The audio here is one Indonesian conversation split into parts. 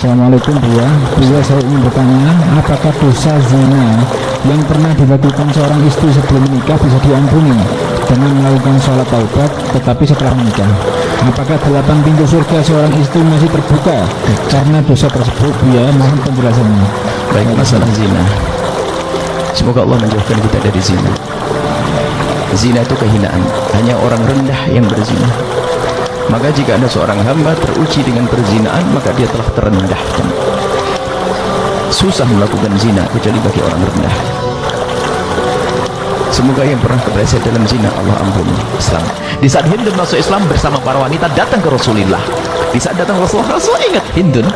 Assalamualaikum Buya. Buya, saya ingin bertanya, apakah dosa zina yang pernah dilakukan seorang istri sebelum menikah bisa diampuni dengan melakukan sholat taubat tetapi setelah menikah? Apakah 8 pintu surga seorang istri masih terbuka karena dosa tersebut? Buya, mohon penjelasannya. Baik, masalah zina, semoga Allah menjauhkan kita dari zina. Zina itu kehinaan, hanya orang rendah yang berzina. Maka jika ada seorang hamba teruji dengan perzinaan, maka dia telah terendahkan. Susah melakukan zina kecuali bagi orang rendah. Semoga yang pernah kepleset dalam zina Allah ampuni. Islam. Di saat Hindun masuk Islam bersama para wanita datang ke Rasulullah. Di saat datang Rasulullah, Rasul ingat Hindun.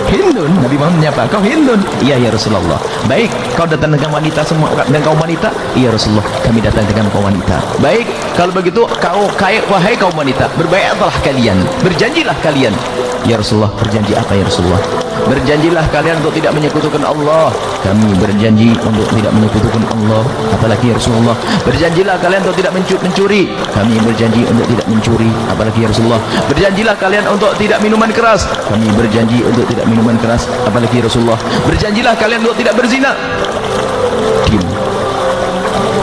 Hindun, Nabi Muhammad menyapa, kau Hindun? Iya ya Rasulullah. Baik, kau datang dengan wanita semua dan kaum wanita? Iya Rasulullah, kami datang dengan kaum wanita. Baik, kalau begitu wahai kaum wanita, berbaiatlah kalian, berjanjilah kalian. Ya Rasulullah, berjanji apa ya Rasulullah? Berjanjilah kalian untuk tidak menyekutukan Allah. Kami berjanji untuk tidak menyekutukan Allah. Apalagi ya Rasulullah, berjanjilah kalian untuk tidak mencuri. Kami berjanji untuk tidak mencuri. Apalagi ya Rasulullah, berjanjilah kalian untuk tidak minuman keras. Kami berjanji untuk tidak minuman keras. Apalagi ya Rasulullah, berjanjilah kalian untuk tidak berzina. Diam.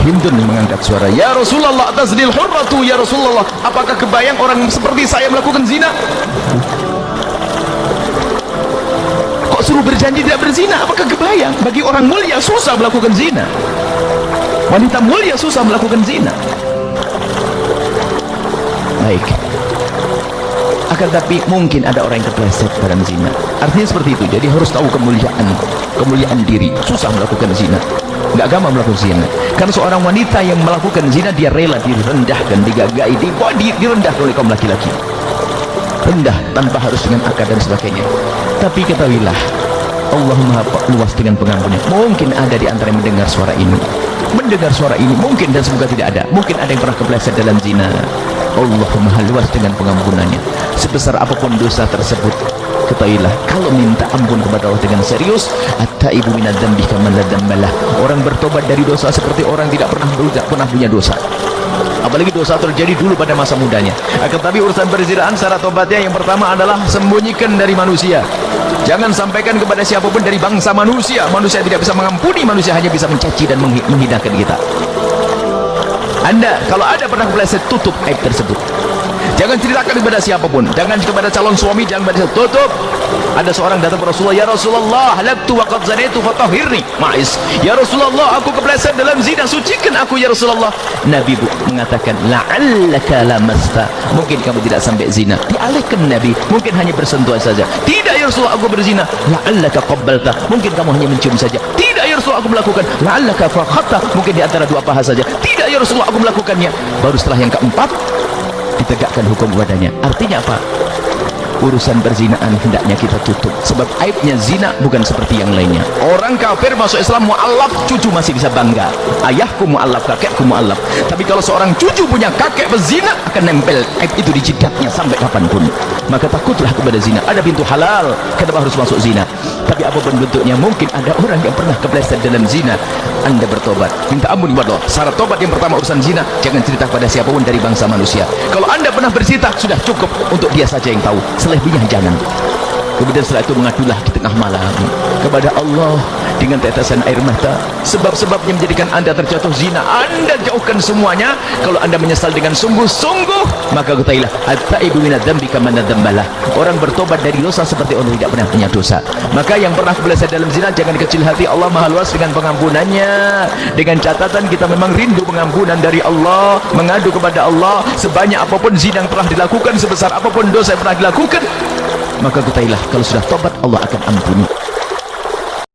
Hindun mengangkat suara, ya Rasulullah, tazdil hurratu ya Rasulullah, apakah kebayang orang seperti saya melakukan zina? Kok suruh berjanji tidak berzina? Apakah kebayang? Bagi orang mulia susah melakukan zina. Wanita mulia susah melakukan zina. Baik. Akan tapi mungkin ada orang yang kepleset dalam zina. Artinya seperti itu. Jadi harus tahu kemuliaan diri. Susah melakukan zina. Nggak gampang melakukan zina. Karena seorang wanita yang melakukan zina, dia rela direndahkan, digagai, direndahkan oleh kaum laki-laki. Rendah tanpa harus dengan akad dan sebagainya. Tapi ketahuilah, Allah Maha luas dengan pengampunnya. Mungkin ada di antara yang mendengar suara ini, mungkin, dan semoga tidak ada. Mungkin ada yang pernah kepleset dalam zina. Allah Maha luas dengan pengampunannya. Sebesar apapun dosa tersebut, ketahuilah, kalau minta ampun kepada Allah dengan serius, at-taibu minadz-dzambi kaman la dzambalah. Orang bertobat dari dosa seperti orang tidak pernah punya dosa. Apalagi dosa terjadi dulu pada masa mudanya. Akan tapi urusan perzinaan, syarat tobatnya yang pertama adalah sembunyikan dari manusia. Jangan sampaikan kepada siapapun dari bangsa manusia. Manusia tidak bisa mengampuni, manusia hanya bisa mencaci dan menghinakan kita. Anda kalau ada pernah kepleset, tutup aib tersebut. Jangan ceritakan kepada siapapun. Jangan kepada calon suami, jangan kepada tutup. Ada seorang datang ke Rasulullah, ya Rasulullah, halaktu wa qad zanaitu fatahhirni. Ma'is. Ya Rasulullah, aku kepleset dalam zina, sucikan aku ya Rasulullah. Nabi mengatakan, la'allaka lamasta. Mungkin kamu tidak sampai zina. Dialihkan Nabi, mungkin hanya bersentuhan saja. Tidak ya Rasulullah, aku berzina. La'allaka qabbalta. Mungkin kamu hanya mencium saja. Tidak ya Rasulullah, aku melakukan. La'allaka fakhatta. Mungkin di antara dua paha saja. Tidak ya Rasulullah, aku melakukannya. Baru setelah yang keempat, ditegakkan hukum padanya. Artinya apa? Urusan perzinaan hendaknya kita tutup. Sebab aibnya zina bukan seperti yang lainnya. Orang kafir masuk Islam mu'allaf, cucu masih bisa bangga. Ayahku mu'allaf, kakekku mu'allaf. Tapi kalau seorang cucu punya kakek berzina, akan nempel aib itu di jidatnya sampai kapanpun. Maka takutlah kepada zina. Ada pintu halal, kenapa harus masuk zina? Tapi apapun bentuknya, mungkin ada orang yang pernah kepleset dalam zina. Anda bertobat, minta ampun kepada Allah. Syarat tobat yang pertama urusan zina, jangan cerita kepada siapapun dari bangsa manusia. Kalau Anda pernah bercerita, sudah cukup untuk dia saja yang tahu. Selebihnya jangan. Kemudian setelah itu mengadulah di tengah malam kepada Allah dengan tetesan air mata. Sebab-sebabnya menjadikan Anda terjatuh zina, Anda jauhkan semuanya. Kalau Anda menyesal dengan sungguh-sungguh, maka ketahuilah, at-taibu minadz-dzambi kaman la dzambalah. Orang bertobat dari dosa seperti orang tidak pernah punya dosa. Maka yang pernah kepleset dalam zina, jangan kecil hati. Allah Maha luas dengan pengampunannya. Dengan catatan kita memang rindu pengampunan dari Allah, mengadu kepada Allah. Sebanyak apapun zina yang telah dilakukan, sebesar apapun dosa yang pernah dilakukan, maka ketahuilah, kalau sudah tobat Allah akan ampuni.